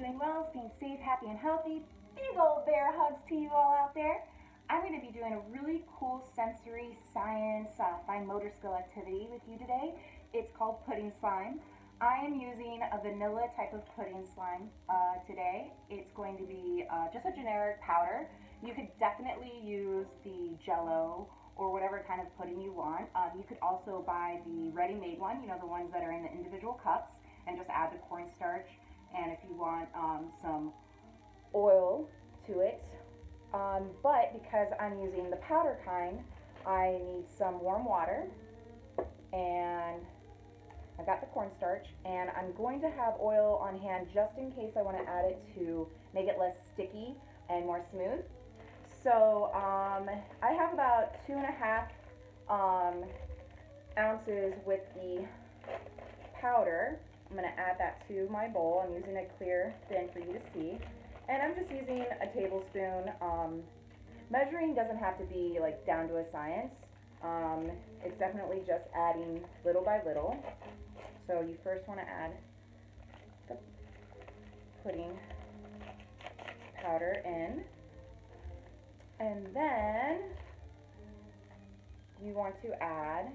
doing well, staying safe, happy, and healthy. Big old bear hugs to you all out there. I'm going to be doing a really cool sensory science, fine motor skill activity with you today. It's called pudding slime. I am using a vanilla type of pudding slime today. It's going to be just a generic powder. You could definitely use the Jello or whatever kind of pudding you want. You could also buy the ready-made one, you know, the ones that are in the individual cups, and just add the cornstarch. And if you want some oil to it, but because I'm using the powder kind, I need some warm water, and I've got the cornstarch, and I'm going to have oil on hand just in case I want to add it to make it less sticky and more smooth. So I have about 2.5 ounces with the powder. I'm going to add that to my bowl. I'm using a clear bin for you to see. And I'm just using a tablespoon. Measuring doesn't have to be like down to a science. It's definitely just adding little by little. So you first want to add the pudding powder in. And then you want to add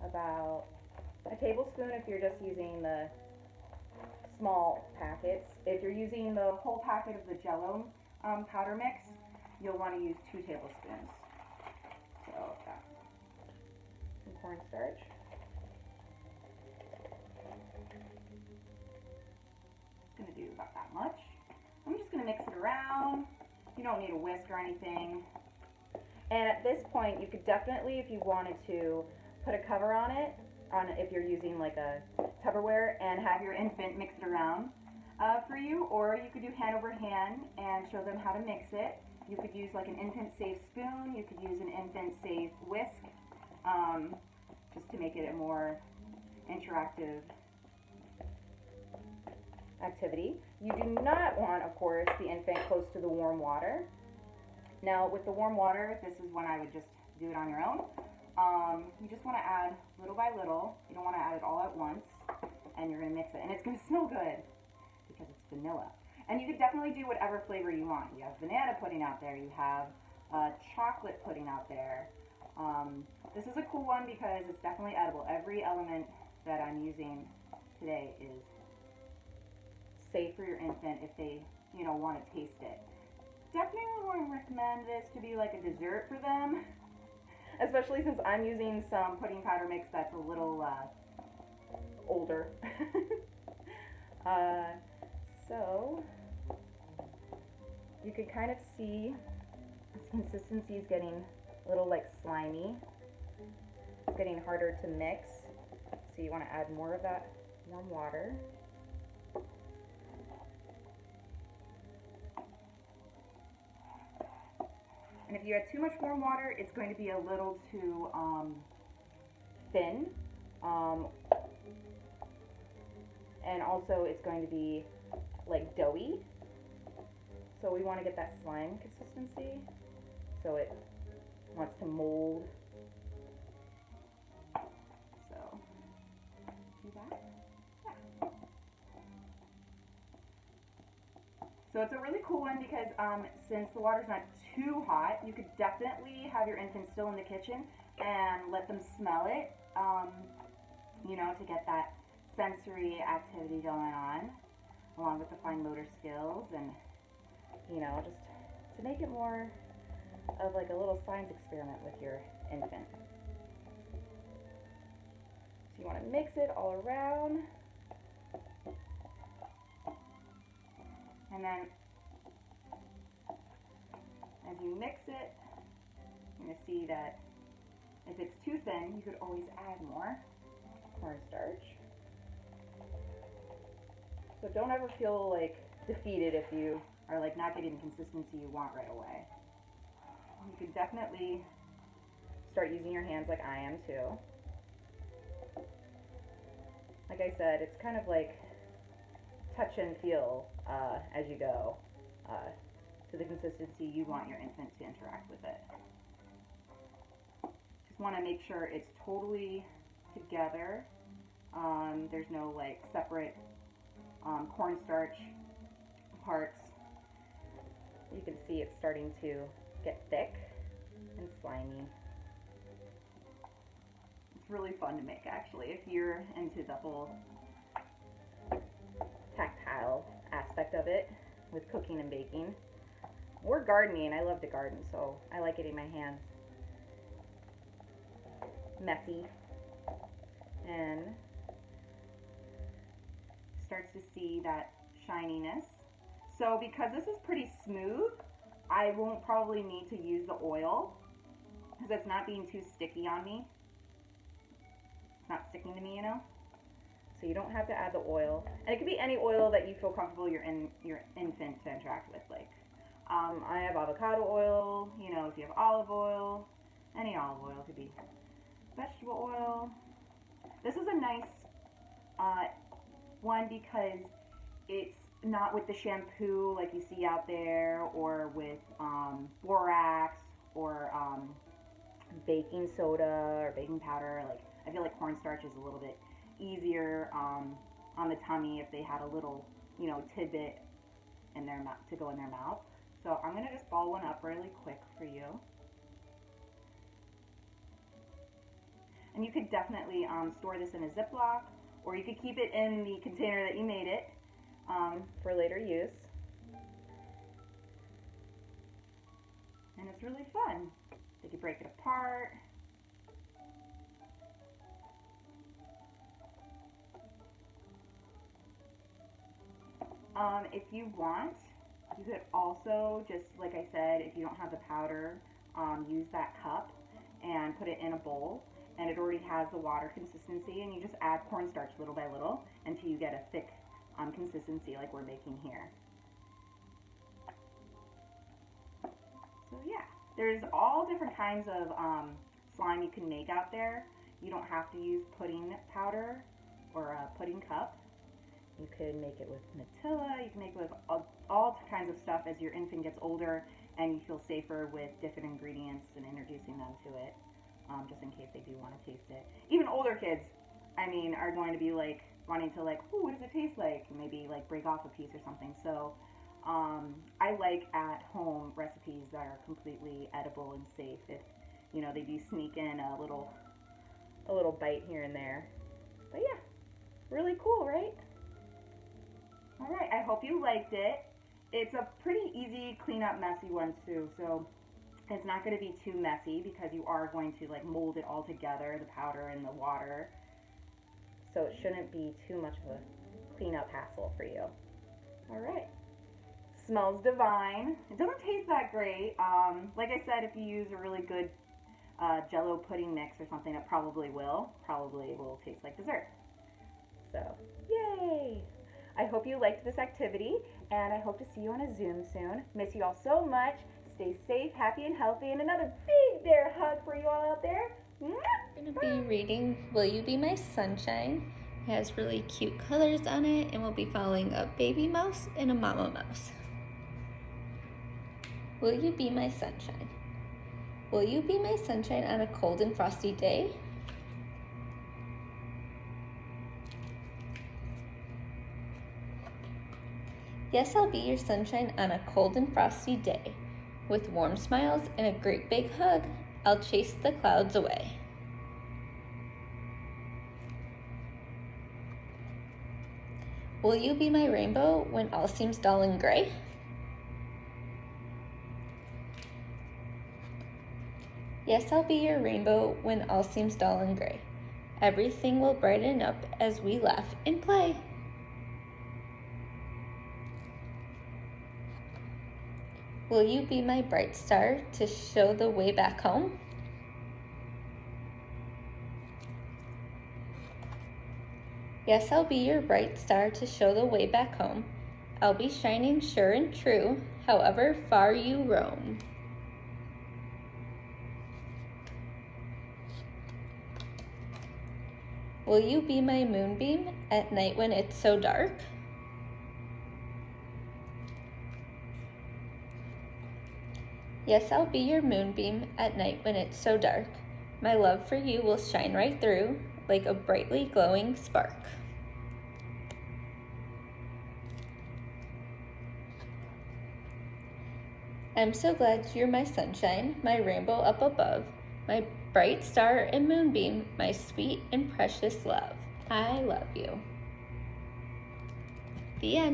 about a tablespoon if you're just using the small packets. If you're using the whole packet of the Jello powder mix, you'll want to use 2 tablespoons. So that's some cornstarch. It's going to do about that much. I'm just going to mix it around. You don't need a whisk or anything. And at this point, you could definitely, if you wanted to, put a cover on it, if you're using like a Tupperware, and have your infant mix it around for you, or you could do hand over hand and show them how to mix it. You could use like an infant safe spoon, you could use an infant safe whisk, just to make it a more interactive activity. You do not want, of course, the infant close to the warm water. Now with the warm water, this is when I would just do it on your own. You just want to add little by little. You don't want to add it all at once, and you're going to mix it. And it's going to smell good because it's vanilla. And you could definitely do whatever flavor you want. You have banana pudding out there. You have chocolate pudding out there. This is a cool one because it's definitely edible. Every element that I'm using today is safe for your infant if they, you know, want to taste it. Definitely wouldn't recommend this to be like a dessert for them, especially since I'm using some pudding powder mix that's a little older. So you could kind of see this consistency is getting a little like slimy. It's getting harder to mix, so you want to add more of that warm water. And if you add too much warm water, it's going to be a little too thin. And also it's going to be like doughy. So we want to get that slime consistency so it wants to mold. So do that. Yeah. So it's a really cool one because since the water's not too hot, you could definitely have your infant still in the kitchen and let them smell it, you know, to get that sensory activity going on, along with the fine motor skills, and, you know, just to make it more of like a little science experiment with your infant. So you want to mix it all around. And then as you mix it, you're going to see that if it's too thin, you could always add more cornstarch. So don't ever feel like defeated if you are like not getting the consistency you want right away. You could definitely start using your hands like I am too. Like I said, it's kind of like touch and feel as you go to the consistency you want your infant to interact with it. Just want to make sure it's totally together. There's no like separate cornstarch parts. You can see it's starting to get thick and slimy. It's really fun to make, actually, if you're into the whole tactile aspect of it with cooking and baking. Or gardening. I love to garden, so I like getting my hands messy and starts to see that shininess. So because this is pretty smooth, I won't probably need to use the oil because it's not being too sticky on me. It's not sticking to me, you know? So you don't have to add the oil. And it could be any oil that you feel comfortable your infant to interact with. Like, I have avocado oil, you know, if you have olive oil, any olive oil, could be vegetable oil. This is a nice one because it's not with the shampoo like you see out there, or with borax, or baking soda or baking powder. Like, I feel like cornstarch is a little bit easier on the tummy if they had a little, you know, tidbit in their mouth to go in their mouth. So I'm gonna just ball one up really quick for you. And you could definitely store this in a Ziploc, or you could keep it in the container that you made it for later use. And it's really fun. They could break it apart. If you want, you could also, just like I said, if you don't have the powder, use that cup and put it in a bowl, and it already has the water consistency, and you just add cornstarch little by little until you get a thick consistency like we're making here. So yeah, there's all different kinds of slime you can make out there. You don't have to use pudding powder or a pudding cup. You could make it with Nutella, you can make it with all kinds of stuff as your infant gets older and you feel safer with different ingredients and introducing them to it, just in case they do want to taste it. Even older kids, I mean, are going to be like wanting to like, ooh, what does it taste like? Maybe like break off a piece or something. So I like at home recipes that are completely edible and safe. If, you know, they do sneak in a little bite here and there. But yeah, really cool, right? All right, I hope you liked it. It's a pretty easy cleanup, messy one too, so it's not going to be too messy because you are going to like mold it all together, the powder and the water. So it shouldn't be too much of a cleanup hassle for you. All right. Smells divine. It doesn't taste that great. Like I said, if you use a really good Jello pudding mix or something, it probably will taste like dessert. So, yay! I hope you liked this activity, and I hope to see you on a Zoom soon. Miss you all so much. Stay safe, happy, and healthy, and another big bear hug for you all out there. I'm going to be reading Will You Be My Sunshine. It has really cute colors on it, and we'll be following a baby mouse and a mama mouse. Will you be my sunshine? Will you be my sunshine on a cold and frosty day? Yes, I'll be your sunshine on a cold and frosty day. With warm smiles and a great big hug, I'll chase the clouds away. Will you be my rainbow when all seems dull and gray? Yes, I'll be your rainbow when all seems dull and gray. Everything will brighten up as we laugh and play. Will you be my bright star to show the way back home? Yes, I'll be your bright star to show the way back home. I'll be shining sure and true, however far you roam. Will you be my moonbeam at night when it's so dark? Yes, I'll be your moonbeam at night when it's so dark. My love for you will shine right through like a brightly glowing spark. I'm so glad you're my sunshine, my rainbow up above, my bright star and moonbeam, my sweet and precious love. I love you. The end.